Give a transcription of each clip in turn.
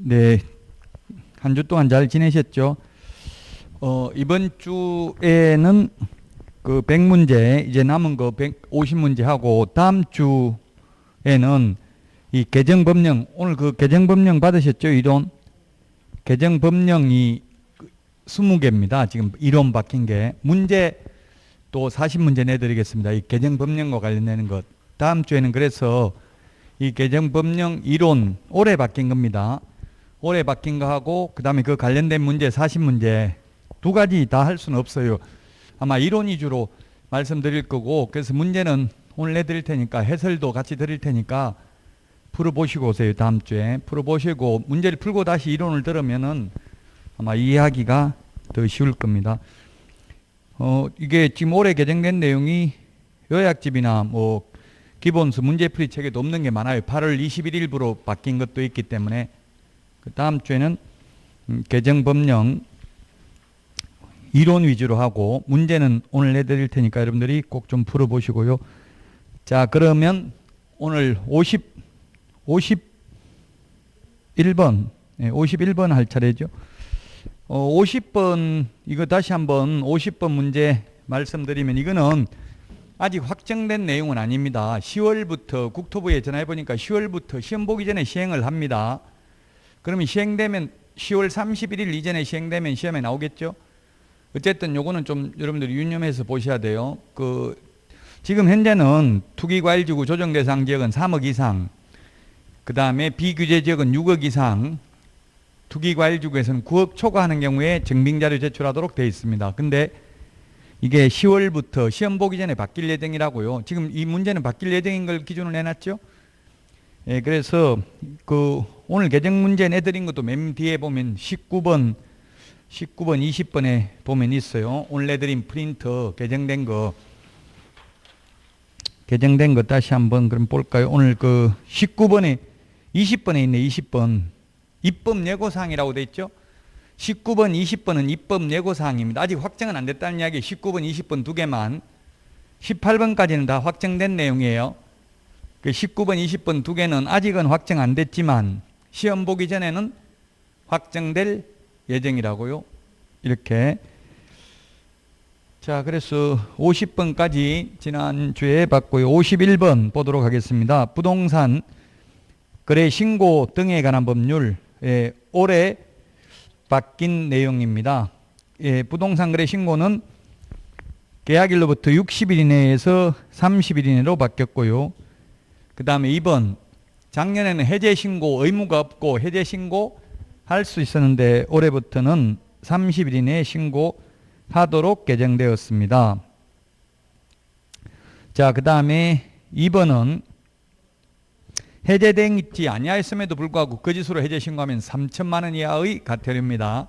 네, 한 주 동안 잘 지내셨죠? 이번 주에는 그 100문제, 이제 남은 거 150문제 하고, 다음 주에는 이 개정법령, 오늘 그 개정법령 받으셨죠? 이론? 개정법령이 20개입니다. 지금 이론 바뀐 게. 문제 또 40문제 내드리겠습니다. 이 개정법령과 관련되는 것. 다음 주에는 그래서 이 개정법령 이론, 올해 바뀐 겁니다. 올해 바뀐 거 하고, 그 다음에 그 관련된 문제 40문제 두 가지 다 할 수는 없어요. 아마 이론 위주로 말씀드릴 거고, 그래서 문제는 오늘 내드릴 테니까 해설도 같이 드릴 테니까 풀어보시고 오세요. 다음 주에 풀어보시고 문제를 풀고 다시 이론을 들으면은 아마 이해하기가 더 쉬울 겁니다. 이게 지금 올해 개정된 내용이 요약집이나 뭐 기본수 문제풀이 책에도 없는 게 많아요. 8월 21일부로 바뀐 것도 있기 때문에. 그 다음 주에는 개정법령 이론 위주로 하고, 문제는 오늘 내드릴 테니까 여러분들이 꼭 좀 풀어보시고요. 자, 그러면 오늘 51번, 네, 51번 할 차례죠. 50번, 이거 다시 한번 50번 문제 말씀드리면, 이거는 아직 확정된 내용은 아닙니다. 10월부터 국토부에 전화해보니까 10월부터 시험 보기 전에 시행을 합니다. 그러면 시행되면 10월 31일 이전에 시행되면 시험에 나오겠죠. 어쨌든 요거는 좀 여러분들이 유념해서 보셔야 돼요. 지금 현재는 투기과일지구 조정대상 지역은 3억 이상, 그 다음에 비규제 지역은 6억 이상, 투기과일지구에서는 9억 초과하는 경우에 증빙자료 제출하도록 되어 있습니다. 근데 이게 10월부터 시험 보기 전에 바뀔 예정이라고요. 지금 이 문제는 바뀔 예정인 걸 기준으로 내놨죠. 예, 그래서 오늘 개정 문제 내드린 것도 맨 뒤에 보면 19번, 20번에 보면 있어요. 오늘 내드린 프린터 개정된 거 다시 한번 그럼 볼까요? 오늘 19번에 20번에 있네. 20번 입법 예고사항이라고 돼 있죠. 19번, 20번은 입법 예고사항입니다. 아직 확정은 안 됐다는 이야기. 19번, 20번 두 개만. 18번까지는 다 확정된 내용이에요. 19번, 20번 두 개는 아직은 확정 안 됐지만 시험 보기 전에는 확정될 예정이라고요. 이렇게. 자, 그래서 50번까지 지난주에 봤고요. 51번 보도록 하겠습니다. 부동산 거래 신고 등에 관한 법률, 올해 바뀐 내용입니다. 부동산 거래 신고는 계약일로부터 60일 이내에서 30일 이내로 바뀌었고요. 그 다음에 2번, 작년에는 해제 신고 의무가 없고 해제 신고 할 수 있었는데 올해부터는 30일 이내에 신고하도록 개정되었습니다. 자, 그 다음에 2번은 해제되지 아니하였음에도 불구하고 거짓으로 해제 신고하면 3천만 원 이하의 과태료입니다.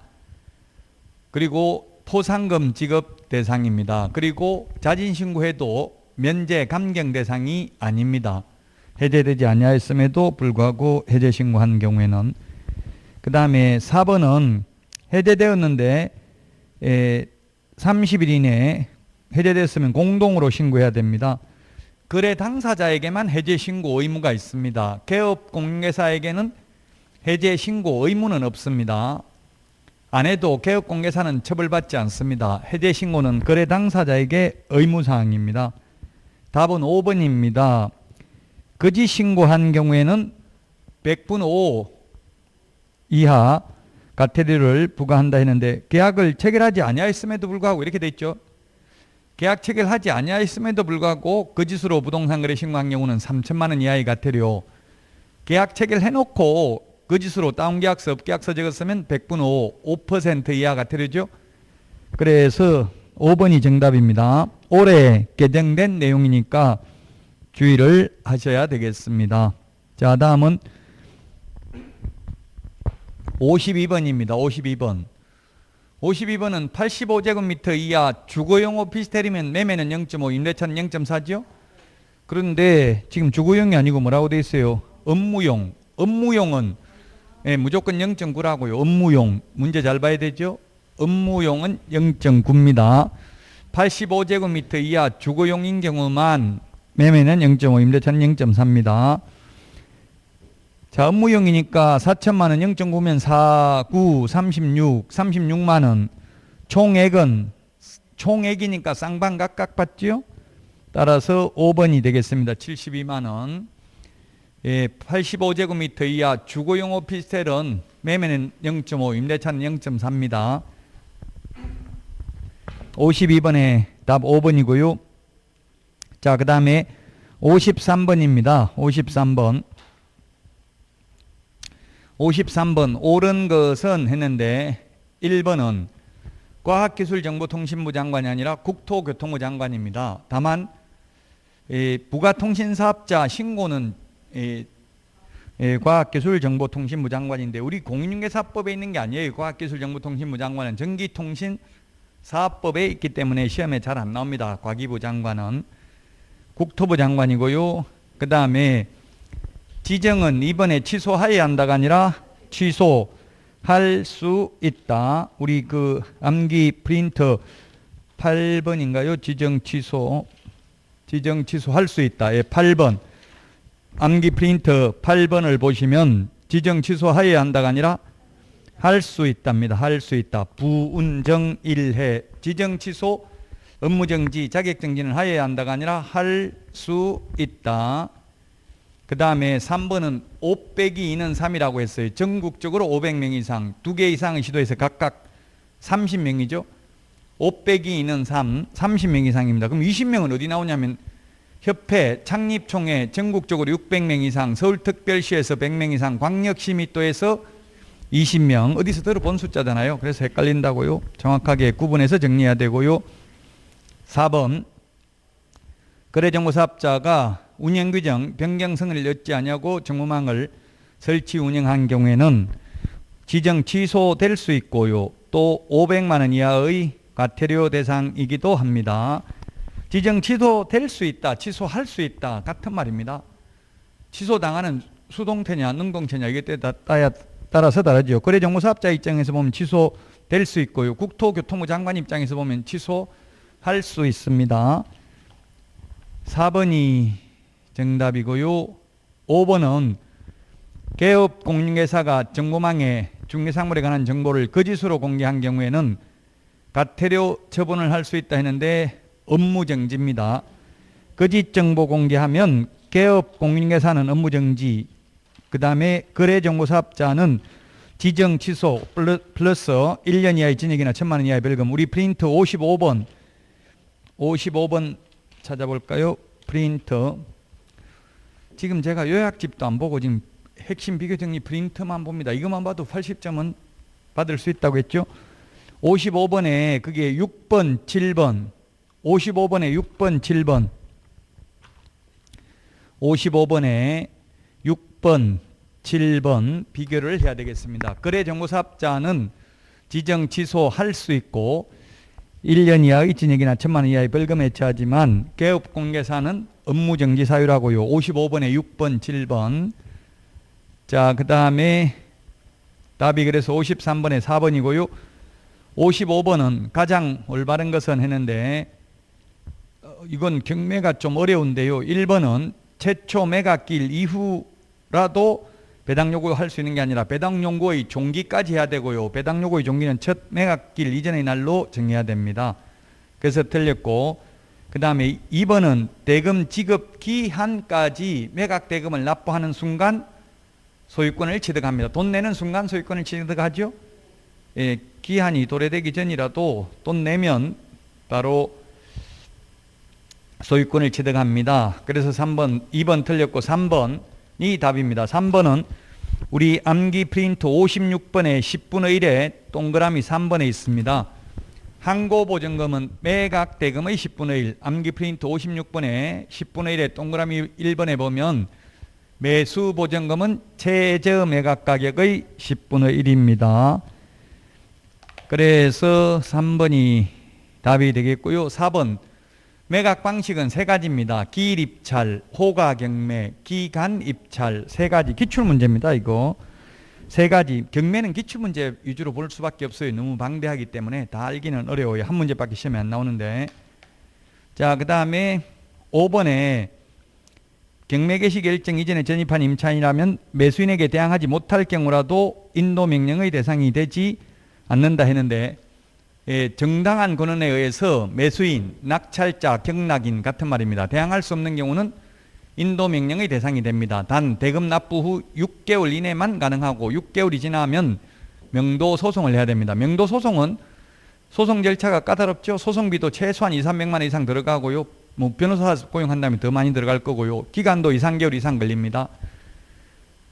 그리고 포상금 지급 대상입니다. 그리고 자진 신고해도 면제 감경 대상이 아닙니다. 해제되지 아니하였음에도 불구하고 해제 신고한 경우에는. 그 다음에 4번은 해제되었는데 30일 이내에 해제됐으면 공동으로 신고해야 됩니다. 거래 당사자에게만 해제 신고 의무가 있습니다. 개업 공개사에게는 해제 신고 의무는 없습니다. 안 해도 개업 공개사는 처벌받지 않습니다. 해제 신고는 거래 당사자에게 의무사항입니다. 답은 5번입니다. 거짓 신고한 경우에는 100분 5 이하 과태료를 부과한다 했는데, 계약을 체결하지 아니하였음에도 불구하고 이렇게 돼 있죠. 계약 체결하지 아니하였음에도 불구하고 거짓으로 부동산 거래 신고한 경우는 3천만 원 이하의 과태료. 계약 체결해놓고 거짓으로 다운계약서, 업계약서 적었으면 100분 5% 이하 과태료죠. 그래서 5번이 정답입니다. 올해 개정된 내용이니까 주의를 하셔야 되겠습니다. 자, 다음은 52번입니다. 52번은 85제곱미터 이하 주거용 오피스텔이면 매매는 0.5, 임대차는 0.4죠. 그런데 지금 주거용이 아니고 뭐라고 돼 있어요? 업무용. 업무용은 무조건 0.9라고요. 업무용. 문제 잘 봐야 되죠. 업무용은 0.9입니다. 85제곱미터 이하 주거용인 경우만 매매는 0.5, 임대차는 0.4입니다. 자, 업무용이니까 4천만 원 0.9면 4, 9, 36, 36만 원. 총액이니까 쌍방 각각 받죠? 따라서 5번이 되겠습니다. 72만 원. 예, 85제곱미터 이하 주거용 오피스텔은 매매는 0.5, 임대차는 0.4입니다. 52번에 답 5번이고요. 자, 그 다음에 53번입니다. 53번 옳은 것은 했는데 1번은 과학기술정보통신부 장관이 아니라 국토교통부 장관입니다. 다만 부가통신사업자 신고는 과학기술정보통신부 장관인데 우리 공인중개사법에 있는 게 아니에요. 과학기술정보통신부 장관은 전기통신사업법에 있기 때문에 시험에 잘 안 나옵니다. 과기부 장관은 국토부 장관이고요. 그 다음에 지정은 이번에 취소하여야 한다가 아니라 취소할 수 있다. 우리 그 암기 프린터 8번인가요? 지정 취소할 수 있다. 예, 8번. 암기 프린터 8번을 보시면 지정 취소하여야 한다가 아니라 할 수 있답니다. 할 수 있다. 부운정 1회. 지정 취소, 업무정지, 자격정지는 하여야 한다가 아니라 할 수 있다. 그 다음에 3번은 5 빼기 2는 3이라고 했어요. 전국적으로 500명 이상, 2개 이상을 시도해서 각각 30명이죠. 5 빼기 2는 3, 30명 이상입니다. 그럼 20명은 어디 나오냐면 협회, 창립총회, 전국적으로 600명 이상, 서울특별시에서 100명 이상, 광역시 밀도에서 20명, 어디서 들어본 숫자잖아요. 그래서 헷갈린다고요. 정확하게 구분해서 정리해야 되고요. 4번, 거래정보사업자가 운영규정 변경승인을 얻지 아니하고 정보망을 설치 운영한 경우에는 지정 취소될 수 있고요. 또 500만 원 이하의 과태료 대상이기도 합니다. 지정 취소될 수 있다, 취소할 수 있다 같은 말입니다. 취소당하는 수동태냐 능동태냐 이게 따라서 다르죠. 거래정보사업자 입장에서 보면 취소될 수 있고요. 국토교통부 장관 입장에서 보면 취소할 수 있습니다. 4번이 정답이고요. 5번은 개업 공인중개사가 정보망에 중개사물에 관한 정보를 거짓으로 공개한 경우에는 과태료 처분을 할 수 있다 했는데 업무정지입니다. 거짓 정보 공개하면 개업 공인중개사는 업무정지, 그 다음에 거래정보사업자는 지정 취소 플러스 1년 이하의 징역이나 1,000만 원 이하의 벌금. 우리 프린트 55번 찾아볼까요? 프린터. 지금 제가 요약집도 안 보고 지금 핵심 비교정리 프린트만 봅니다. 이것만 봐도 80점은 받을 수 있다고 했죠. 55번에 그게 6번, 7번. 55번에 6번, 7번. 55번에 6번, 7번 비교를 해야 되겠습니다. 거래정보사업자는 지정 취소할 수 있고 1년 이하의 징역이나 1,000만 원 이하의 벌금에 처하지만 개업공개사는 업무정지 사유라고요. 55번에 6번, 7번. 자, 그 다음에 답이 그래서 53번에 4번이고요. 55번은 가장 올바른 것은 했는데 이건 경매가 좀 어려운데요. 1번은 최초 매각기일 이후라도 배당 요구할 수 있는 게 아니라 배당 요구의 종기까지 해야 되고요. 배당 요구의 종기는 첫 매각기일 이전의 날로 정해야 됩니다. 그래서 틀렸고, 그 다음에 2번은 대금 지급 기한까지 매각 대금을 납부하는 순간 소유권을 취득합니다. 돈 내는 순간 소유권을 취득하죠. 예, 기한이 도래되기 전이라도 돈 내면 바로 소유권을 취득합니다. 그래서 3번, 2번 틀렸고 3번이 답입니다. 3번은 우리 암기 프린트 56번에 10분의 1에 동그라미 3번에 있습니다. 항고보증금은 매각대금의 10분의 1, 암기 프린트 56번에 10분의 1에 동그라미 1번에 보면 매수보증금은 최저 매각가격의 10분의 1입니다. 그래서 3번이 답이 되겠고요. 4번 매각 방식은 세 가지입니다. 기일입찰, 호가경매, 기간입찰 세 가지 기출문제입니다. 이거 세 가지. 경매는 기출문제 위주로 볼 수밖에 없어요. 너무 방대하기 때문에 다 알기는 어려워요. 한 문제밖에 시험에 안 나오는데. 자, 그 다음에 5번에 경매 개시 결정 이전에 전입한 임차인이라면 매수인에게 대항하지 못할 경우라도 인도명령의 대상이 되지 않는다 했는데, 정당한 권한에 의해서 매수인, 낙찰자, 경락인 같은 말입니다. 대항할 수 없는 경우는 인도명령의 대상이 됩니다. 단 대금 납부 후 6개월 이내만 가능하고 6개월이 지나면 명도소송을 해야 됩니다. 명도소송은 소송 절차가 까다롭죠. 소송비도 최소한 200~300만 원 이상 들어가고요. 뭐 변호사 고용한다면 더 많이 들어갈 거고요. 기간도 2~3개월 이상 걸립니다.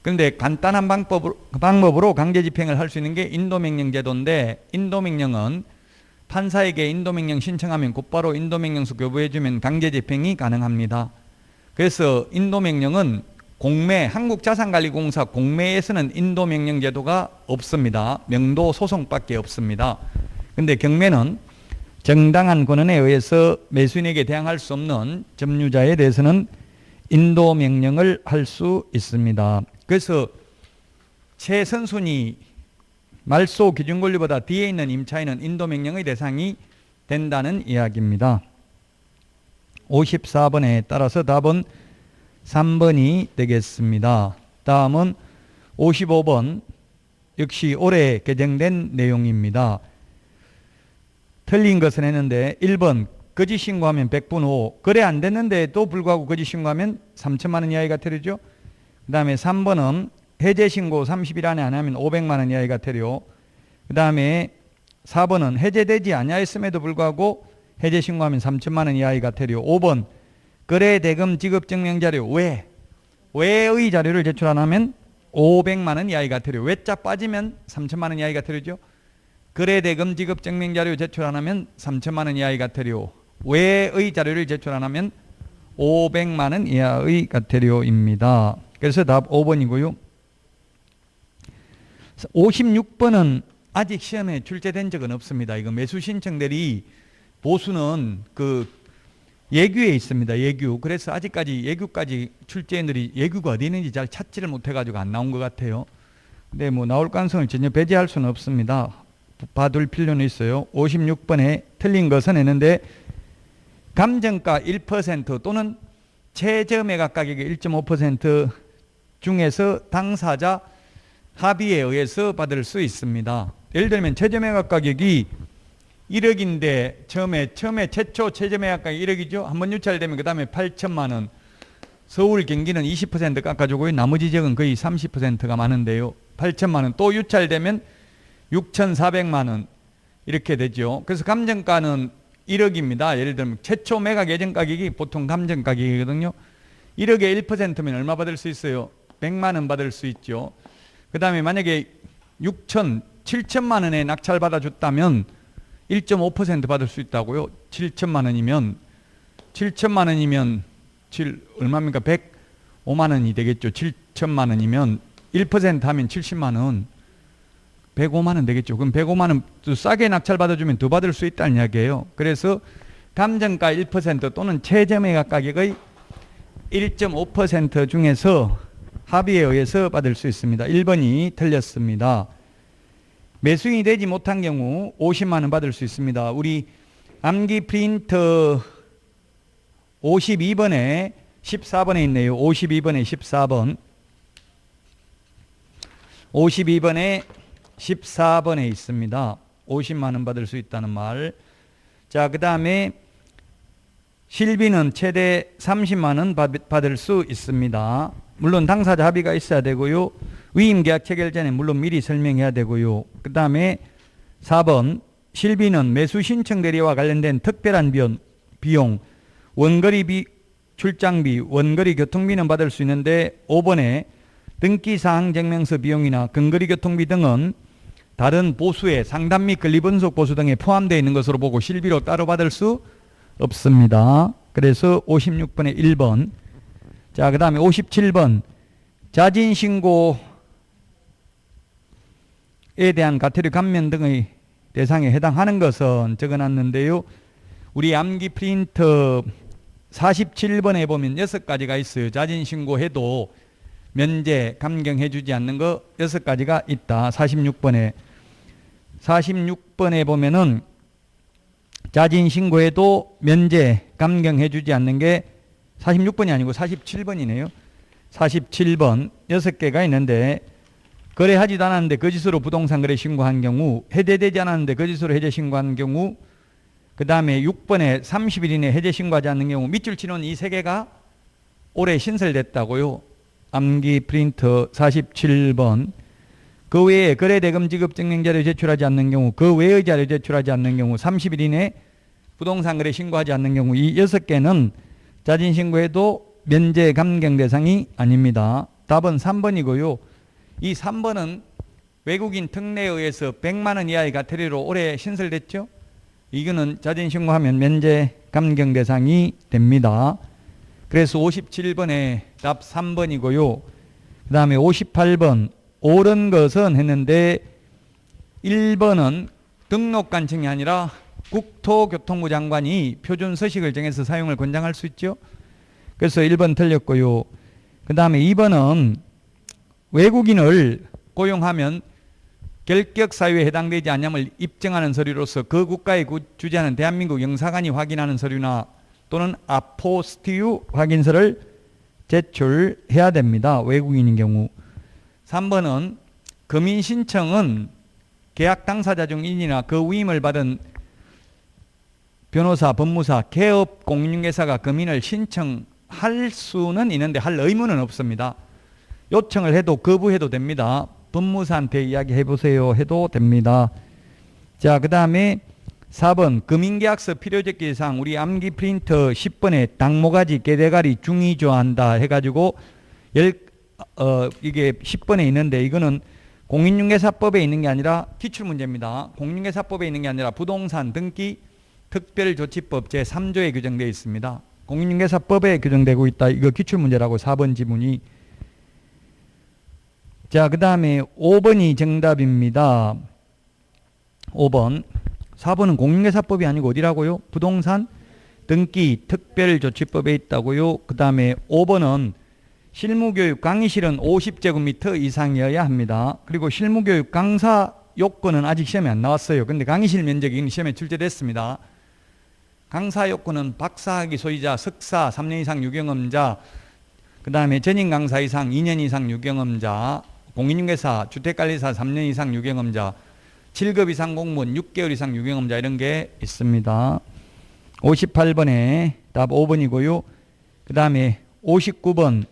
그런데 간단한 방법으로 강제 집행을 할 수 있는 게 인도명령 제도인데, 인도명령은 판사에게 인도명령 신청하면 곧바로 인도명령서 교부해주면 강제 집행이 가능합니다. 그래서 인도명령은 공매, 한국자산관리공사 공매에서는 인도명령 제도가 없습니다. 명도소송밖에 없습니다. 그런데 경매는 정당한 권한에 의해서 매수인에게 대항할 수 없는 점유자에 대해서는 인도명령을 할 수 있습니다. 그래서 최선순위 말소 기준 권리보다 뒤에 있는 임차인은 인도명령의 대상이 된다는 이야기입니다. 54번에 따라서 답은 3번이 되겠습니다. 다음은 55번, 역시 올해 개정된 내용입니다. 틀린 것은 했는데 1번 거짓 신고하면 100분 후, 거래 안 됐는데도 불구하고 거짓 신고하면 3천만 원 이하의 과태료죠. 그 다음에 3번은 해제 신고 30일 안에 안 하면 500만 원 이하의 과태료. 그 다음에 4번은 해제되지 아니하였음에도 불구하고 해제 신고하면 3천만 원 이하의 과태료. 5번 거래 대금 지급 증명 자료 외의 자료를 제출 안 하면 500만 원 이하의 과태료. 외자 빠지면 3천만 원 이하의 과태료죠. 거래 대금 지급 증명 자료 제출 안 하면 3천만 원 이하의 과태료. 외의 자료를 제출 안 하면 500만 원 이하의 과태료입니다. 그래서 답 5번이고요. 56번은 아직 시험에 출제된 적은 없습니다. 이거 매수 신청들이 보수는 그 예규에 있습니다. 예규. 그래서 아직까지 예규까지 출제인들이 예규가 어디 있는지 잘 찾지를 못해가지고 안 나온 것 같아요. 근데 뭐 나올 가능성을 전혀 배제할 수는 없습니다. 봐둘 필요는 있어요. 56번에 틀린 것은 했는데, 감정가 1% 또는 최저 매각 가격의 1.5% 중에서 당사자 합의에 의해서 받을 수 있습니다. 예를 들면 최저 매각 가격이 1억인데 처음에 최초 최저 매각 가격이 1억이죠. 한번 유찰되면 그 다음에 8천만 원. 서울 경기는 20% 깎아주고요. 나머지 지역은 거의 30%가 많은데요. 8천만 원. 또 유찰되면 6,400만 원 이렇게 되죠. 그래서 감정가는 1억입니다. 예를 들면 최초 매각 예정 가격이 보통 감정 가격이거든요. 1억에 1%면 얼마 받을 수 있어요? 100만 원 받을 수 있죠. 그 다음에 만약에 7천만 원에 낙찰 받아줬다면 1.5% 받을 수 있다고요. 7천만 원이면 얼마입니까? 105만 원이 되겠죠. 7천만 원이면 1% 하면 70만 원. 105만 원 되겠죠. 그럼 105만 원 싸게 낙찰 받아주면 더 받을 수 있다는 이야기예요. 그래서 감정가 1% 또는 최저 매각 가격의 1.5% 중에서 합의에 의해서 받을 수 있습니다. 1번이 틀렸습니다. 매수인이 되지 못한 경우 50만 원 받을 수 있습니다. 우리 암기 프린터 52번에 14번에 있네요. 52번에 14번. 52번에 14번에 있습니다. 50만 원 받을 수 있다는 말. 자, 그 다음에 실비는 최대 30만 원 받을 수 있습니다. 물론 당사자 합의가 있어야 되고요. 위임계약 체결 전에 물론 미리 설명해야 되고요. 그 다음에 4번 실비는 매수 신청 대리와 관련된 특별한 비용, 원거리 출장비, 원거리 교통비는 받을 수 있는데 5번에 등기사항 증명서 비용이나 근거리 교통비 등은 다른 보수의 상담 및 권리분석 보수 등에 포함되어 있는 것으로 보고 실비로 따로 받을 수 없습니다. 그래서 56번에 1번. 자, 그 다음에 57번 자진신고에 대한 과태료 감면 등의 대상에 해당하는 것은 적어놨는데요. 우리 암기 프린터 47번에 보면 6가지가 있어요. 자진신고해도 면제, 감경해 주지 않는 거 6가지가 있다. 46번에 보면은 자진신고해도 면제, 감경해 주지 않는 게 46번이 아니고 47번이네요. 47번 6개가 있는데 거래하지도 않았는데 거짓으로 부동산 거래 신고한 경우, 해제되지 않았는데 거짓으로 해제 신고한 경우, 그 다음에 6번에 30일 이내 해제 신고하지 않는 경우, 밑줄 치는 이 3개가 올해 신설됐다고요. 암기 프린터 47번. 그 외에 거래대금 지급 증명 자료 제출하지 않는 경우, 그 외의 자료 제출하지 않는 경우, 30일 이내 부동산 거래 신고하지 않는 경우, 이 6개는 자진 신고해도 면제 감경 대상이 아닙니다. 답은 3번이고요. 이 3번은 외국인 특례에 의해서 100만 원 이하의 과태료로 올해 신설됐죠. 이거는 자진 신고하면 면제 감경 대상이 됩니다. 그래서 57번에 답 3번이고요. 그 다음에 58번 옳은 것은 했는데 1번은 등록관청이 아니라 국토교통부 장관이 표준 서식을 정해서 사용을 권장할 수 있죠. 그래서 1번 틀렸고요. 그 다음에 2번은 외국인을 고용하면 결격사유에 해당되지 않냐을 입증하는 서류로서 그 국가에 주재하는 대한민국 영사관이 확인하는 서류나 또는 아포스티유 확인서를 제출해야 됩니다. 외국인인 경우. 3번은 금인 신청은 계약 당사자 중 인이나 그 위임을 받은 변호사, 법무사, 개업 공인중개사가 금인을 신청할 수는 있는데 할 의무는 없습니다. 요청을 해도 거부해도 됩니다. 법무사한테 이야기해 보세요 해도 됩니다. 자, 그 다음에 4번 금인계약서 필요적기사항 우리 암기 프린터 10번에 당모가지 깨대가리 중의조한다 해가지고 이게 10번에 있는데 이거는 공인중개사법에 있는 게 아니라 기출문제입니다. 공인중개사법에 있는 게 아니라 부동산 등기 특별조치법 제3조에 규정되어 있습니다. 공인중개사법에 규정되고 있다. 이거 기출문제라고 4번 지문이. 자, 그 다음에 5번이 정답입니다. 5번. 4번은 공인중개사법이 아니고 어디라고요? 부동산 등기 특별조치법에 있다고요. 그 다음에 5번은 실무교육 강의실은 50제곱미터 이상이어야 합니다. 그리고 실무교육 강사 요건은 아직 시험에 안 나왔어요. 근데 강의실 면적이 시험에 출제됐습니다. 강사 요건은 박사학위 소유자, 석사 3년 이상 유경험자, 그 다음에 전임 강사 이상 2년 이상 유경험자, 공인중개사, 주택관리사 3년 이상 유경험자, 7급 이상 공무원 6개월 이상 유경험자 이런 게 있습니다. 58번에 답 5번이고요. 그 다음에 59번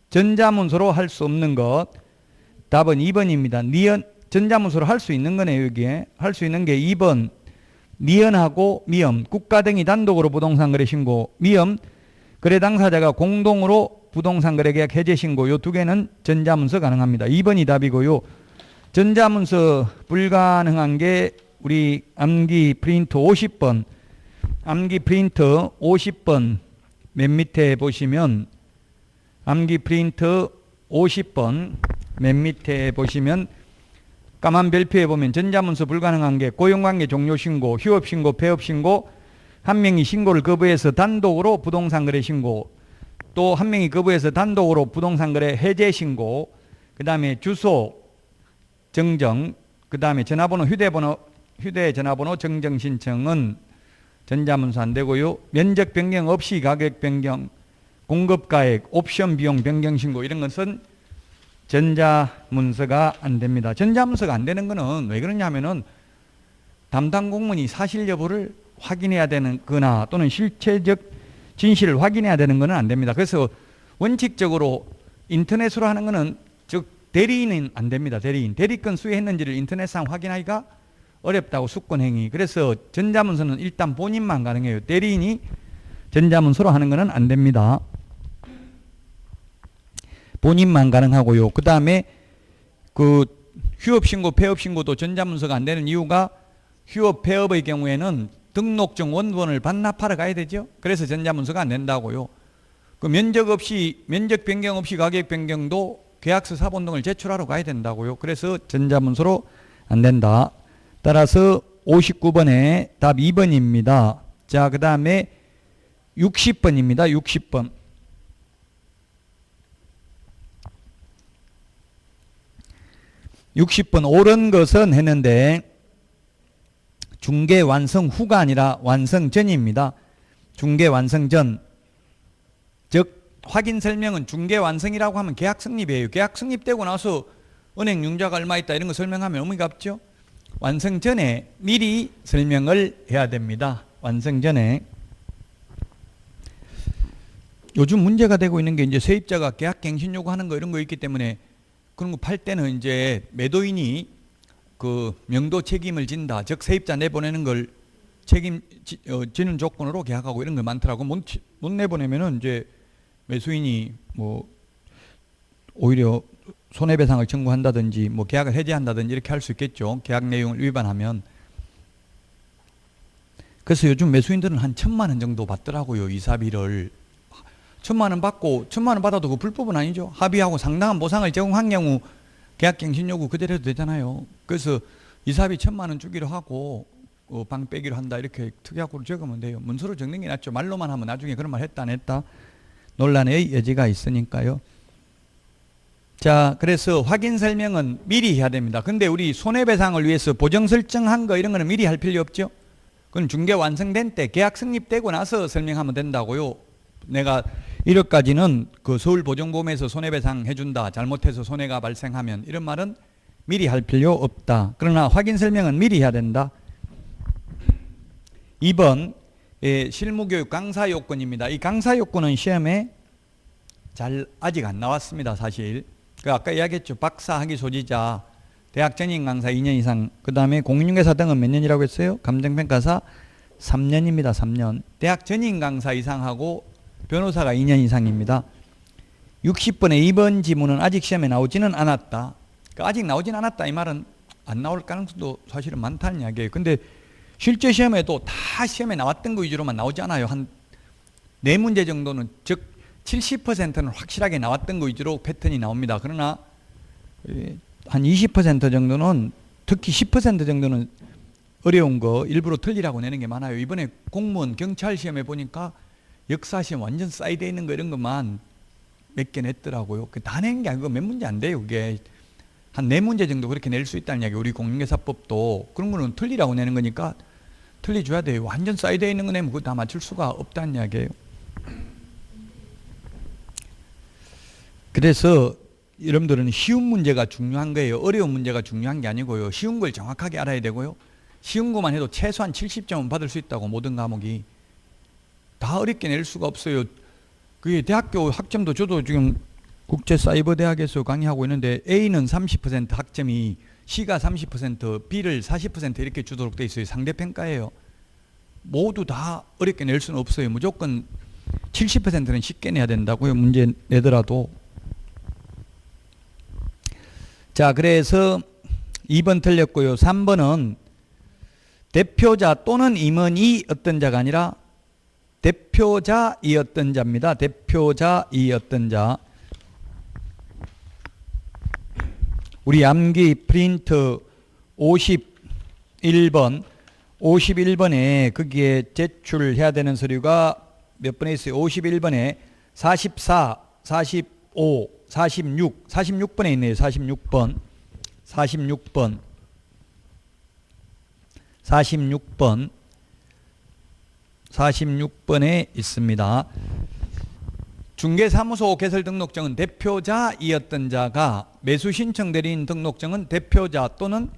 전자문서로 할 수 없는 것 답은 2번입니다. 전자문서로 할 수 있는 거네요. 여기에 할 수 있는 게 2번 니은하고 미음 국가 등이 단독으로 부동산 거래 신고 미음 거래 당사자가 공동으로 부동산 거래 계약 해제 신고 요 두 개는 전자문서 가능합니다. 2번이 답이고요. 전자문서 불가능한 게 우리 암기 프린터 50번 암기 프린터 50번 맨 밑에 보시면 암기 프린터 50번 맨 밑에 보시면 까만 별표에 보면 전자문서 불가능한 게 고용관계 종료신고, 휴업신고, 폐업신고, 한 명이 신고를 거부해서 단독으로 부동산 거래 신고, 또 한 명이 거부해서 단독으로 부동산 거래 해제 신고, 그 다음에 주소 정정, 그 다음에 전화번호, 휴대전화번호 정정 신청은 전자문서 안 되고요. 면적 변경 없이 가격 변경, 공급가액, 옵션 비용 변경 신고 이런 것은 전자문서가 안 됩니다. 전자문서가 안 되는 거는 왜 그러냐면은 담당 공무원이 사실 여부를 확인해야 되는 거나 또는 실체적 진실을 확인해야 되는 거는 안 됩니다. 그래서 원칙적으로 인터넷으로 하는 거는 즉 대리인은 안 됩니다. 대리건 수여했는지를 인터넷상 확인하기가 어렵다고 수권행위. 그래서 전자문서는 일단 본인만 가능해요. 대리인이 전자문서로 하는 거는 안 됩니다. 본인만 가능하고요. 그 다음에 그 휴업신고, 폐업신고도 전자문서가 안 되는 이유가 휴업, 폐업의 경우에는 등록증 원본을 반납하러 가야 되죠. 그래서 전자문서가 안 된다고요. 그 면적 변경 없이 가격 변경도 계약서 사본 등을 제출하러 가야 된다고요. 그래서 전자문서로 안 된다. 따라서 59번에 답 2번입니다. 자, 그 다음에 60번입니다. 60번. 60번 옳은 것은 했는데 중개 완성 후가 아니라 완성 전입니다. 중개 완성 전 즉 확인 설명은 중개 완성이라고 하면 계약 성립이에요. 계약 성립되고 나서 은행 융자가 얼마 있다 이런 거 설명하면 의미가 없죠. 완성 전에 미리 설명을 해야 됩니다. 완성 전에. 요즘 문제가 되고 있는 게 이제 세입자가 계약 갱신 요구하는 거 이런 거 있기 때문에 그런 거 팔 때는 이제 매도인이 그 명도 책임을 진다. 즉 세입자 내보내는 걸 책임지는 조건으로 계약하고 이런 거 많더라고. 못 내보내면은 이제 매수인이 뭐 오히려 손해배상을 청구한다든지 뭐 계약을 해지한다든지 이렇게 할 수 있겠죠. 계약 내용을 위반하면. 그래서 요즘 매수인들은 한 1,000만 원 정도 받더라고요. 이사비를. 1,000만 원 받고 1,000만 원 받아도 그 불법은 아니죠. 합의하고 상당한 보상을 제공한 경우 계약갱신 요구 그대로 해도 되잖아요. 그래서 이사비 1,000만 원 주기로 하고 방 빼기로 한다 이렇게 특약으로 적으면 돼요. 문서로 적는 게 낫죠. 말로만 하면 나중에 그런 말 했다 안 했다 논란의 여지가 있으니까요. 자, 그래서 확인 설명은 미리 해야 됩니다. 근데 우리 손해배상을 위해서 보정 설정한 거 이런 거는 미리 할 필요 없죠. 그건 중개 완성된 때 계약 성립되고 나서 설명하면 된다고요. 내가 1억까지는 그 서울보증보험에서 손해배상 해준다. 잘못해서 손해가 발생하면 이런 말은 미리 할 필요 없다. 그러나 확인 설명은 미리 해야 된다. 2번 실무교육 강사 요건입니다. 이 강사 요건은 시험에 아직 안 나왔습니다. 사실. 아까 이야기했죠. 박사 학위 소지자, 대학 전임 강사 2년 이상, 그 다음에 공인중개사 등은 몇 년이라고 했어요? 감정평가사 3년입니다. 3년. 대학 전임 강사 이상하고 변호사가 2년 이상입니다. 60번의 2번 지문은 아직 시험에 나오지는 않았다. 그러니까 아직 나오진 않았다. 이 말은 안 나올 가능성도 사실은 많다는 이야기예요. 근데 실제 시험에도 다 시험에 나왔던 거 위주로만 나오지 않아요. 한 4문제 정도는, 즉 70%는 확실하게 나왔던 거 위주로 패턴이 나옵니다. 그러나 한 20% 정도는, 특히 10% 정도는 어려운 거 일부러 틀리라고 내는 게 많아요. 이번에 공무원 경찰 시험에 보니까 역사 시험 완전 사이드에 있는 거 이런 것만 몇 개 냈더라고요. 다 낸 게 아니고 몇 문제 안 돼요. 그게 한 4문제 정도 그렇게 낼 수 있다는 이야기예요. 우리 공인중개사법도 그런 거는 틀리라고 내는 거니까 틀려줘야 돼요. 완전 사이드에 있는 거 내면 그거 다 맞출 수가 없다는 이야기예요. 그래서 여러분들은 쉬운 문제가 중요한 거예요. 어려운 문제가 중요한 게 아니고요. 쉬운 걸 정확하게 알아야 되고요. 쉬운 것만 해도 최소한 70점은 받을 수 있다고. 모든 과목이 다 어렵게 낼 수가 없어요. 그게 대학교 학점도 저도 지금 국제사이버대학에서 강의하고 있는데 A는 30% 학점이, C가 30%, B를 40% 이렇게 주도록 돼 있어요. 상대평가예요. 모두 다 어렵게 낼 수는 없어요. 무조건 70%는 쉽게 내야 된다고요. 문제 내더라도. 자, 그래서 2번 틀렸고요. 3번은 대표자 또는 임원이 어떤 자가 아니라 대표자이 어떤 자입니다. 대표자이 어떤 자. 우리 암기 프린트 51번 51번에 거기에 제출해야 되는 서류가 몇 번에 있어요? 51번에 44, 45, 46, 46번에 있네요. 46번, 46번, 46번, 46번에 있습니다. 중개사무소 개설 등록증은 대표자이었던 자가, 매수신청 대리인 등록증은 대표자 또는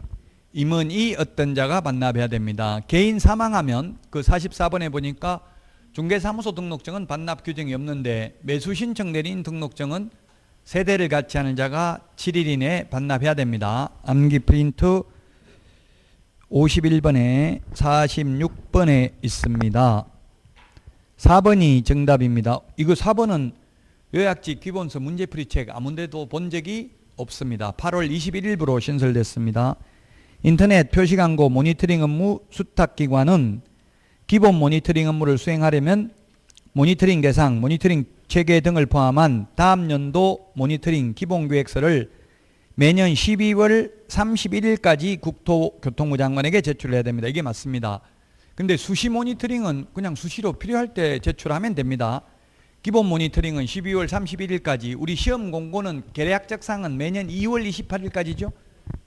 임원이 어떤 자가 반납해야 됩니다. 개인 사망하면 그 44번에 보니까 중개사무소 등록증은 반납 규정이 없는데 매수신청 대리인 등록증은 세대를 갖지 않은 자가 7일 이내에 반납해야 됩니다. 암기 프린트 51번에 46번에 있습니다. 4번이 정답입니다. 이거 4번은 요약지 기본서 문제풀이책 아무데도 본 적이 없습니다. 8월 21일부로 신설됐습니다. 인터넷 표시광고 모니터링 업무 수탁기관은 기본 모니터링 업무를 수행하려면 모니터링 대상, 모니터링 체계 등을 포함한 다음 연도 모니터링 기본계획서를 매년 12월 31일까지 국토교통부 장관에게 제출해야 됩니다. 이게 맞습니다. 근데 수시 모니터링은 그냥 수시로 필요할 때 제출하면 됩니다. 기본 모니터링은 12월 31일까지, 우리 시험 공고는 계략적 사항은 매년 2월 28일까지죠.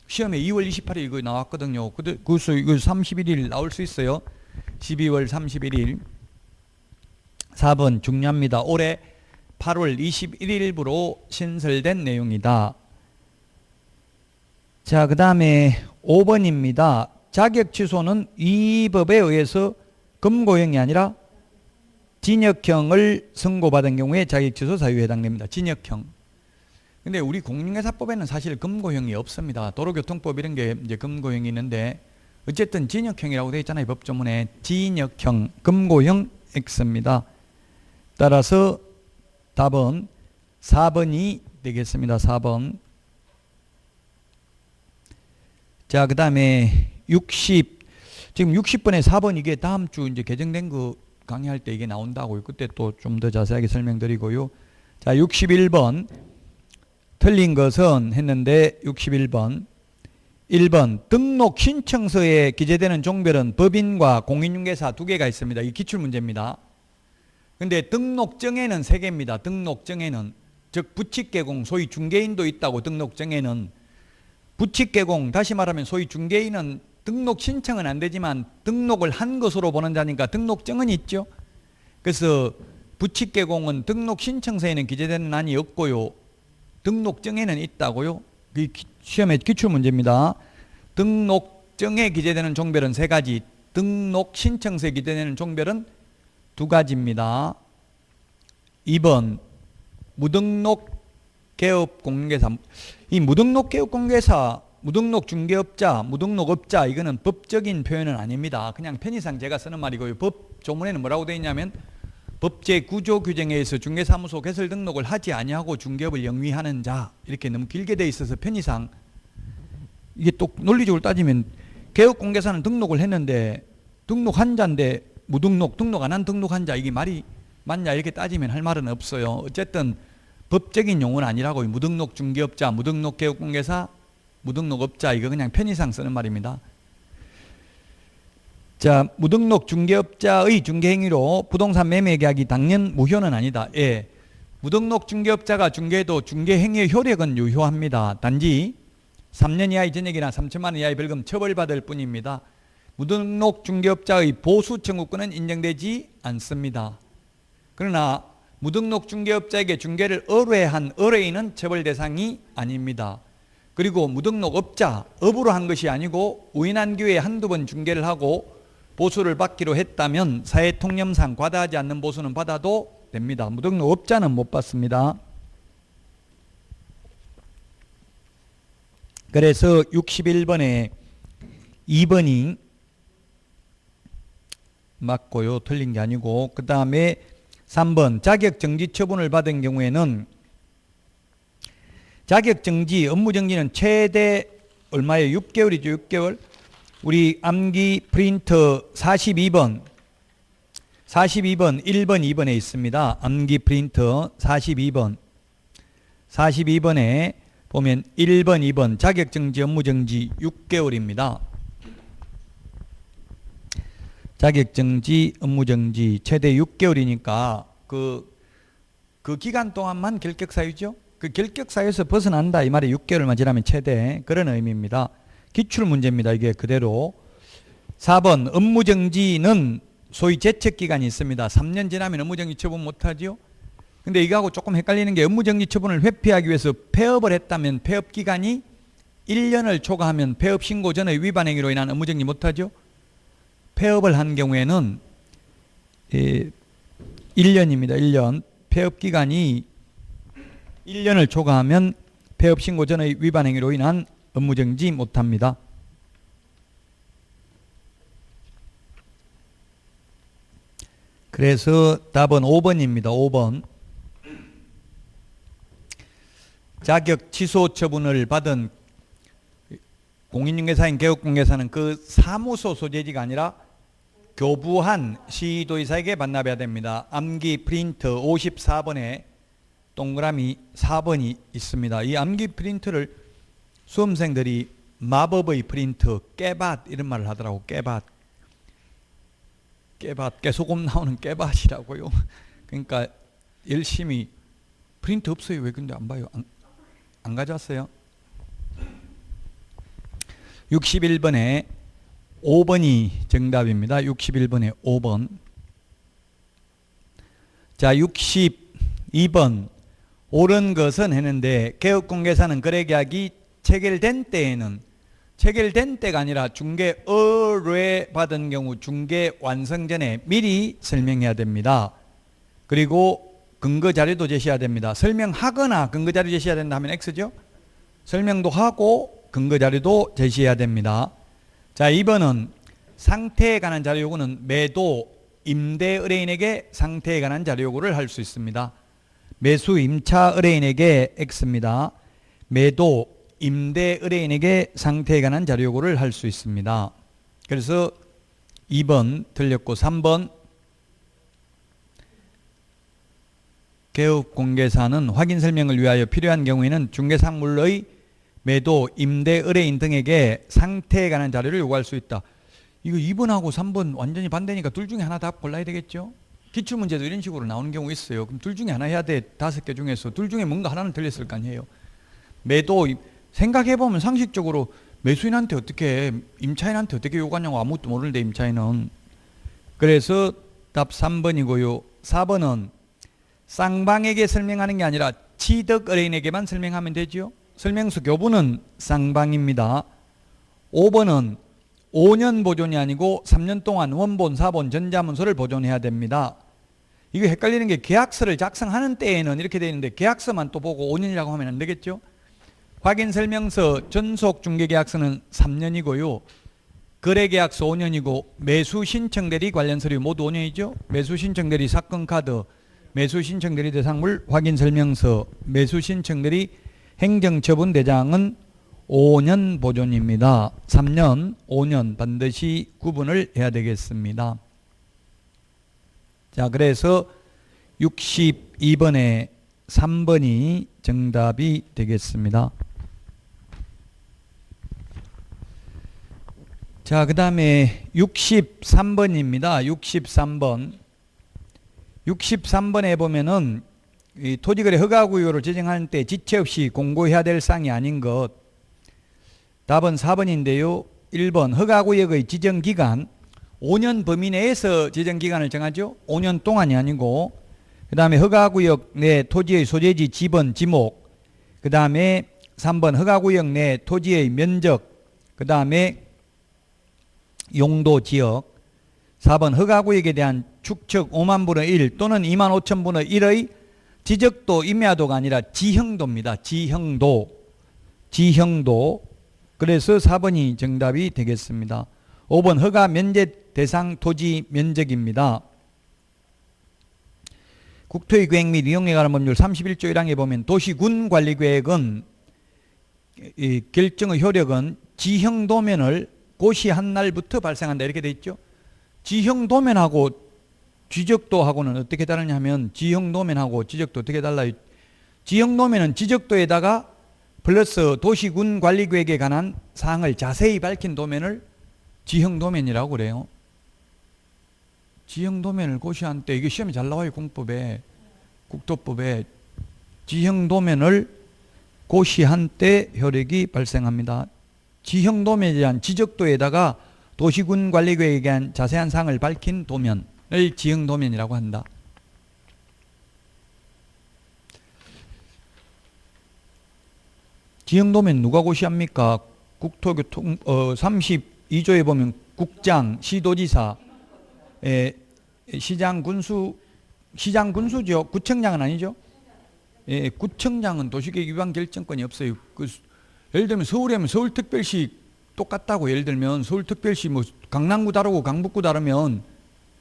시험에 2월 28일 이거 나왔거든요. 그래서 이거 31일 나올 수 있어요. 12월 31일. 4번 중요합니다. 올해 8월 21일부로 신설된 내용이다. 자, 그 다음에 5번입니다. 자격 취소는 이 법에 의해서 금고형이 아니라 징역형을 선고받은 경우에 자격 취소 사유에 해당됩니다. 징역형. 근데 우리 공인중개사법에는 사실 금고형이 없습니다. 도로교통법 이런 게 이제 금고형이 있는데 어쨌든 징역형이라고 되어 있잖아요. 법조문에 징역형, 금고형 X입니다. 따라서 답은 4번이 되겠습니다. 4번. 자, 그 다음에 지금 60번에 4번 이게 다음 주 이제 개정된 거 강의할 때 이게 나온다고요. 그때 또 좀 더 자세하게 설명드리고요. 자, 61번. 틀린 것은 했는데 61번. 1번. 등록 신청서에 기재되는 종별은 법인과 공인중개사 두 개가 있습니다. 이 기출문제입니다. 근데 등록증에는 3개입니다. 등록증에는. 즉 부칙개공, 소위 중개인도 있다고 등록증에는. 부칙개공, 다시 말하면 소위 중개인은 등록 신청은 안 되지만 등록을 한 것으로 보는 자니까 등록증은 있죠. 그래서 부칙개공은 등록 신청서에는 기재되는 안이 없고요. 등록증에는 있다고요. 시험의 기출문제입니다. 등록증에 기재되는 종별은 3가지, 등록 신청서에 기재되는 종별은 2가지입니다. 2번 무등록 개업 공개사. 이 무등록 개업 공개사, 무등록 중개업자, 무등록업자 이거는 법적인 표현은 아닙니다. 그냥 편의상 제가 쓰는 말이고요. 법 조문에는 뭐라고 되어 있냐면 법제 구조 규정에 의해서 중개사무소 개설 등록을 하지 아니하고 중개업을 영위하는 자, 이렇게 너무 길게 되어 있어서 편의상 이게 또 논리적으로 따지면 개업 공개사는 등록을 했는데 등록한 자인데 무등록, 등록 안 한 등록한 자, 이게 말이 맞냐 이렇게 따지면 할 말은 없어요. 어쨌든 법적인 용어는 아니라고. 무등록 중개업자, 무등록 개업공개사, 무등록업자 이거 그냥 편의상 쓰는 말입니다. 자, 무등록 중개업자의 중개행위로 부동산 매매 계약이 당연 무효는 아니다. 예, 무등록 중개업자가 중개해도 중개행위의 효력은 유효합니다. 단지 3년 이하의 전역이나 3천만 원 이하의 벌금 처벌받을 뿐입니다. 무등록 중개업자의 보수 청구권은 인정되지 않습니다. 그러나 무등록 중개업자에게 중개를 의뢰한 의뢰인은 처벌 대상이 아닙니다. 그리고 무등록업자, 업으로 한 것이 아니고 우인한 기회에 한두 번 중개를 하고 보수를 받기로 했다면 사회통념상 과다하지 않는 보수는 받아도 됩니다. 무등록업자는 못 받습니다. 그래서 61번에 2번이 맞고요. 틀린 게 아니고, 그 다음에 3번 자격정지 처분을 받은 경우에는 자격정지, 업무정지는 최대 얼마예요? 6개월이죠. 6개월. 우리 암기 프린터 42번 1번, 2번에 있습니다. 암기 프린터 42번에 보면 1번, 2번 자격정지, 업무정지 6개월입니다. 자격정지, 업무정지 최대 6개월이니까 그 기간 동안만 결격사유죠. 그 결격사유에서 벗어난다 이 말이 6개월만 지나면 최대, 그런 의미입니다. 기출문제입니다. 이게 그대로. 4번 업무정지는 소위 제척기간이 있습니다. 3년 지나면 업무정지 처분 못하죠. 근데 이거하고 조금 헷갈리는 게 업무정지 처분을 회피하기 위해서 폐업을 했다면 폐업기간이 1년을 초과하면 폐업신고 전의 위반 행위로 인한 업무정지 못하죠. 폐업을 한 경우에는 1년입니다. 1년. 폐업기간이 1년을 초과하면 폐업신고 전의 위반 행위로 인한 업무정지 못합니다. 그래서 답은 5번입니다. 5번. 자격 취소 처분을 받은 공인중개사인 개업공개사는 그 사무소 소재지가 아니라 교부한 시도의사에게 반납해야 됩니다. 암기 프린터 54번에 동그라미 4번이 있습니다. 이 암기 프린터를 수험생들이 마법의 프린터, 깨밭 이런 말을 하더라고. 깨밭, 깨소금 나오는 깨밭이라고요. 그러니까 열심히 프린터 없어요. 왜 근데 안 봐요? 안 가져왔어요? 61번에 5번이 정답입니다. 61번에 5번. 자, 2번 옳은 것은 했는데 개업공개사는 거래계약이 체결된 때에는 체결된 때가 아니라 중개 의뢰받은 경우 중개 완성 전에 미리 설명해야 됩니다. 그리고 근거 자료도 제시해야 됩니다. 설명하거나 근거 자료 제시해야 된다 하면 X죠. 설명도 하고 근거 자료도 제시해야 됩니다. 자, 2번은 상태에 관한 자료 요구는 매도 임대 의뢰인에게 상태에 관한 자료 요구를 할 수 있습니다. 매수 임차 의뢰인에게 X입니다. 매도 임대 의뢰인에게 상태에 관한 자료 요구를 할 수 있습니다. 그래서 2번 틀렸고 3번 개업공개사는 확인 설명을 위하여 필요한 경우에는 중개상물의 매도 임대 의뢰인 등에게 상태에 관한 자료를 요구할 수 있다. 이거 2번하고 3번 완전히 반대니까 둘 중에 하나 답 골라야 되겠죠? 기출문제도 이런 식으로 나오는 경우 있어요. 그럼 둘 중에 하나 해야 돼. 5개 중에서 둘 중에 뭔가 하나는 틀렸을 거 아니에요. 매도 생각해보면 상식적으로 매수인한테 어떻게 임차인한테 어떻게 요구하냐고 아무것도 모르는데 임차인은. 그래서 답 3번이고요. 4번은 쌍방에게 설명하는 게 아니라 취득 의뢰인에게만 설명하면 되죠. 설명서 교부는 쌍방입니다. 5번은 5년 보존이 아니고 3년 동안 원본, 사본, 전자문서를 보존해야 됩니다. 이거 헷갈리는 게 계약서를 작성하는 때에는 이렇게 되어 있는데 계약서만 또 보고 5년이라고 하면 안 되겠죠. 확인설명서, 전속중개계약서는 3년이고요. 거래계약서 5년이고 매수신청대리 관련 서류 모두 5년이죠. 매수신청대리 사건카드, 매수신청대리 대상물 확인설명서, 매수신청대리 행정처분대장은 5년 보존입니다. 3년, 5년 반드시 구분을 해야 되겠습니다. 자, 그래서 62번에 3번이 정답이 되겠습니다. 자, 그 다음에 63번입니다. 63번. 63번에 보면은 이 토지거래 허가구역을 지정하는 때 지체 없이 공고해야 될 사항이 아닌 것. 답은 4번인데요. 1번 허가구역의 지정기간 5년 범위 내에서 지정기간을 정하죠. 5년 동안이 아니고. 그 다음에 허가구역 내 토지의 소재지 지번 지목. 그 다음에 3번 허가구역 내 토지의 면적. 그 다음에 용도 지역. 4번 허가구역에 대한 축척 5만 분의 1 또는 2만 5천 분의 1의 지적도 임야도가 아니라 지형도입니다. 지형도. 그래서 4번이 정답이 되겠습니다. 5번 허가 면제 대상 토지 면적입니다. 국토의 계획 및 이용에 관한 법률 31조 1항에 보면 도시군 관리계획은 이 결정의 효력은 지형도면을 고시한 날부터 발생한다 이렇게 되어 있죠. 지형도면하고 지적도하고는 어떻게 다르냐 하면 지형도면하고 지적도 어떻게 달라요? 지형도면은 지적도에다가 플러스 도시군 관리계획에 관한 사항을 자세히 밝힌 도면을 지형도면이라고 그래요. 지형도면을 고시한 때 이게 시험에 잘 나와요. 공법에 국토법에 지형도면을 고시한 때 효력이 발생합니다. 지형도면에 대한 지적도에다가 도시군 관리계획에 대한 자세한 사항을 밝힌 도면을 지형도면이라고 한다. 지형도면 누가 고시합니까? 국토교통 32조에 보면 국장, 시도지사, 시장 군수죠. 구청장은 아니죠. 구청장은 도시계획 위반 결정권이 없어요. 예를 들면 서울이면 서울특별시 똑같다고. 예를 들면 서울특별시 뭐 강남구 다르고 강북구 다르면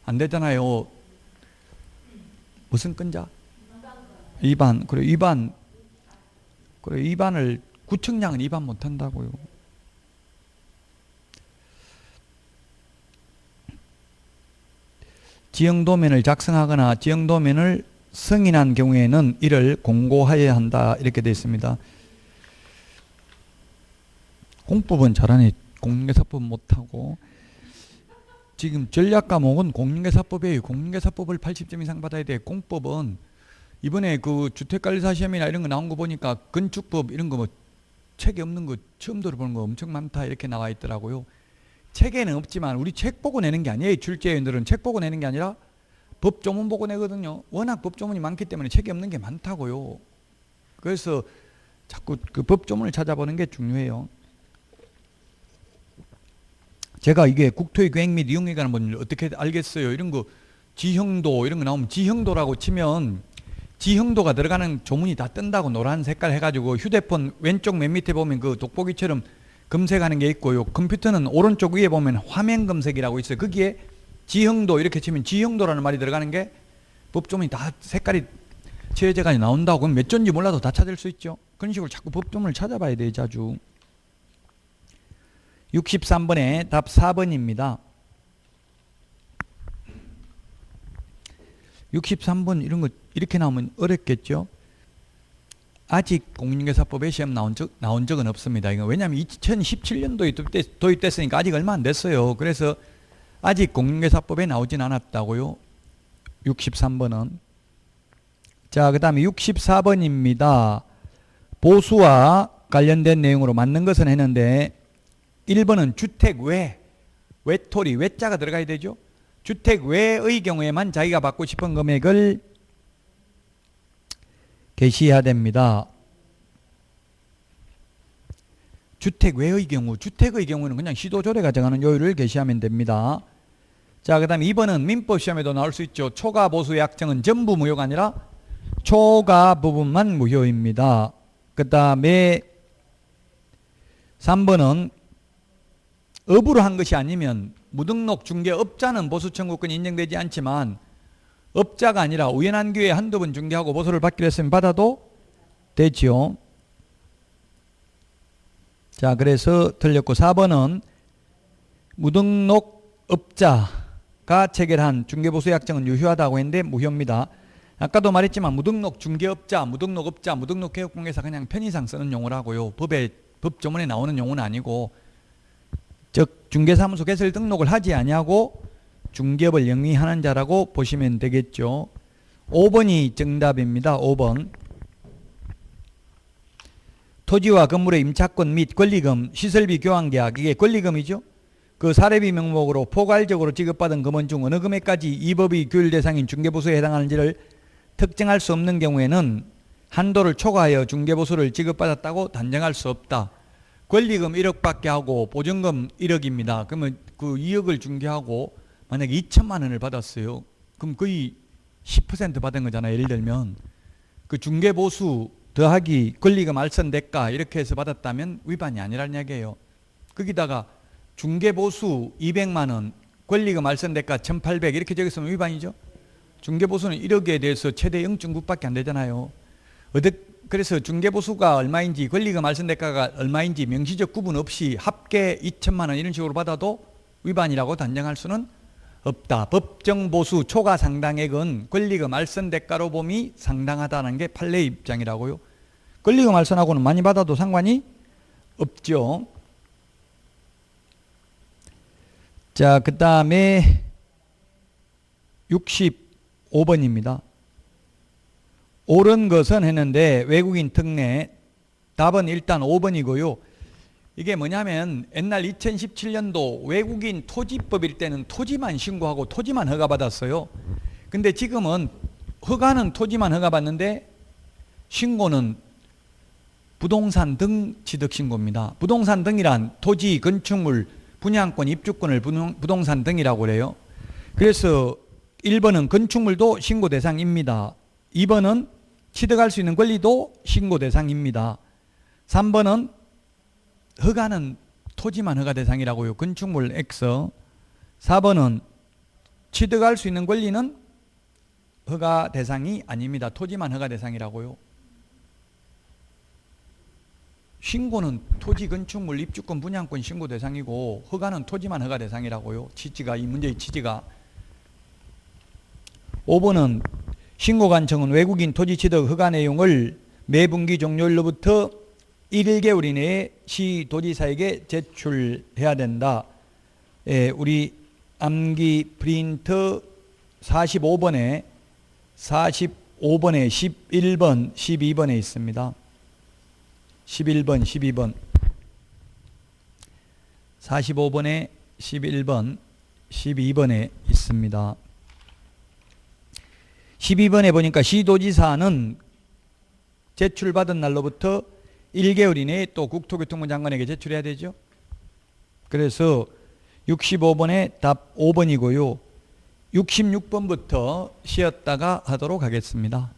안 되잖아요. 무슨 건자? 위반. 그래 위반. 그래 위반을 구청장은 위반 못 한다고요. 지형도면을 작성하거나 지형도면을 승인한 경우에는 이를 공고하여야 한다 이렇게 되어 있습니다. 공법은 잘하네. 공인중개사법 못하고. 지금 전략과목은 공인중개사법이에요. 공인중개사법을 80점 이상 받아야 돼. 공법은 이번에 그 주택관리사 시험이나 이런 거 나온 거 보니까 건축법 이런 거 뭐 책에 없는 거 처음 들어보는 거 엄청 많다 이렇게 나와 있더라고요. 책에는 없지만 우리 책 보고 내는 게 아니에요. 출제위원들은 책 보고 내는 게 아니라 법조문 보고 내거든요. 워낙 법조문이 많기 때문에 책이 없는 게 많다고요. 그래서 자꾸 그 법조문을 찾아보는 게 중요해요. 제가 이게 국토의 계획 및 이용에 관한 법률 어떻게 알겠어요? 이런 거 지형도 이런 거 나오면 지형도라고 치면 지형도가 들어가는 조문이 다 뜬다고 노란 색깔 해가지고 휴대폰 왼쪽 맨 밑에 보면 그 돋보기처럼 검색하는 게 있고요. 컴퓨터는 오른쪽 위에 보면 화면 검색이라고 있어요. 거기에 지형도 이렇게 치면 지형도라는 말이 들어가는 게 법조문이 다 색깔이 칠해져가 나온다고. 그럼 몇 존지 몰라도 다 찾을 수 있죠. 그런 식으로 자꾸 법조문을 찾아봐야 돼요. 자주. 63번에 답 4번입니다. 63번 이런 거 이렇게 나오면 어렵겠죠. 아직 공인중개사법에 시험 나온 적은 없습니다. 이거 왜냐하면 2017년도에 도입됐으니까 아직 얼마 안 됐어요. 그래서 아직 공인중개사법에 나오진 않았다고요. 63번은. 자, 그 다음에 64번입니다. 보수와 관련된 내용으로 맞는 것은 했는데 1번은 주택 외토리, 외자가 들어가야 되죠. 주택 외의 경우에만 자기가 받고 싶은 금액을 게시해야 됩니다. 주택 외의 경우, 주택의 경우는 그냥 시도조례가 정하는 요율을 게시하면 됩니다. 자, 그 다음에 2번은 민법 시험에도 나올 수 있죠. 초과 보수의 약정은 전부 무효가 아니라 초과 부분만 무효입니다. 그 다음에 3번은 업으로 한 것이 아니면 무등록 중개업자는 보수 청구권이 인정되지 않지만 업자가 아니라 우연한 기회에 한두 번 중개하고 보수를 받기로 했으면 받아도 되지요. 자, 그래서 틀렸고 4번은 무등록 업자가 체결한 중개보수 약정은 유효하다고 했는데 무효입니다. 아까도 말했지만 무등록 중개업자, 무등록 개업공개사 그냥 편의상 쓰는 용어라고요. 법조문에 나오는 용어는 아니고, 즉 중개사무소 개설 등록을 하지 아니하고 중개업을 영위하는 자라고 보시면 되겠죠. 5번이 정답입니다. 5번. 토지와 건물의 임차권 및 권리금, 시설비 교환계약, 이게 권리금이죠. 그 사례비 명목으로 포괄적으로 지급받은 금원 중 어느 금액까지 이 법이 규율 대상인 중개보수에 해당하는지를 특정할 수 없는 경우에는 한도를 초과하여 중개보수를 지급받았다고 단정할 수 없다. 권리금 1억밖에 하고 보증금 1억입니다. 그러면 그 2억을 중개하고 만약에 2천만 원을 받았어요. 그럼 거의 10% 받은 거잖아요. 예를 들면 그 중개보수 더하기 권리금 알선 대가 이렇게 해서 받았다면 위반이 아니라는 이야기예요. 거기다가 중개보수 200만 원, 권리금 알선 대가 1,800 이렇게 적었으면 위반이죠. 중개보수는 1억에 대해서 최대 0.9밖에 안 되잖아요. 그래서 중개보수가 얼마인지 권리금 알선 대가가 얼마인지 명시적 구분 없이 합계 2천만 원 이런 식으로 받아도 위반이라고 단정할 수는 없다. 법정보수 초과 상당액은 권리금 알선 대가로 봄이 상당하다는 게 판례 입장이라고요. 권리금 알선하고는 많이 받아도 상관이 없죠. 자, 그 다음에 65번입니다. 옳은 것은 했는데 외국인 특례, 답은 일단 5번이고요. 이게 뭐냐면 옛날 2017년도 외국인 토지법일 때는 토지만 신고하고 토지만 허가받았어요. 근데 지금은 허가는 토지만 허가받는데 신고는 부동산 등 취득신고입니다. 부동산 등이란 토지, 건축물, 분양권, 입주권을 부동산 등이라고 그래요. 그래서 1번은 건축물도 신고 대상입니다. 2번은 취득할 수 있는 권리도 신고 대상입니다. 3번은 허가는 토지만 허가 대상이라고요. 건축물 X. 4번은 취득할 수 있는 권리는 허가 대상이 아닙니다. 토지만 허가 대상이라고요. 신고는 토지, 건축물, 입주권, 분양권 신고 대상이고 허가는 토지만 허가 대상이라고요. 취지가, 이 문제의 취지가. 5번은 신고관청은 외국인 토지 취득 허가 내용을 매 분기 종료일로부터 1개월 이내에 시도지사에게 제출해야 된다. 예, 우리 암기 프린트 45번에 11번, 12번에 있습니다. 11번, 12번. 45번에 11번, 12번에 있습니다. 12번에 보니까 시도지사는 제출받은 날로부터 1개월 이내에 또 국토교통부 장관에게 제출해야 되죠. 그래서 65번에 답 5번이고요. 66번부터 쉬었다가 하도록 하겠습니다.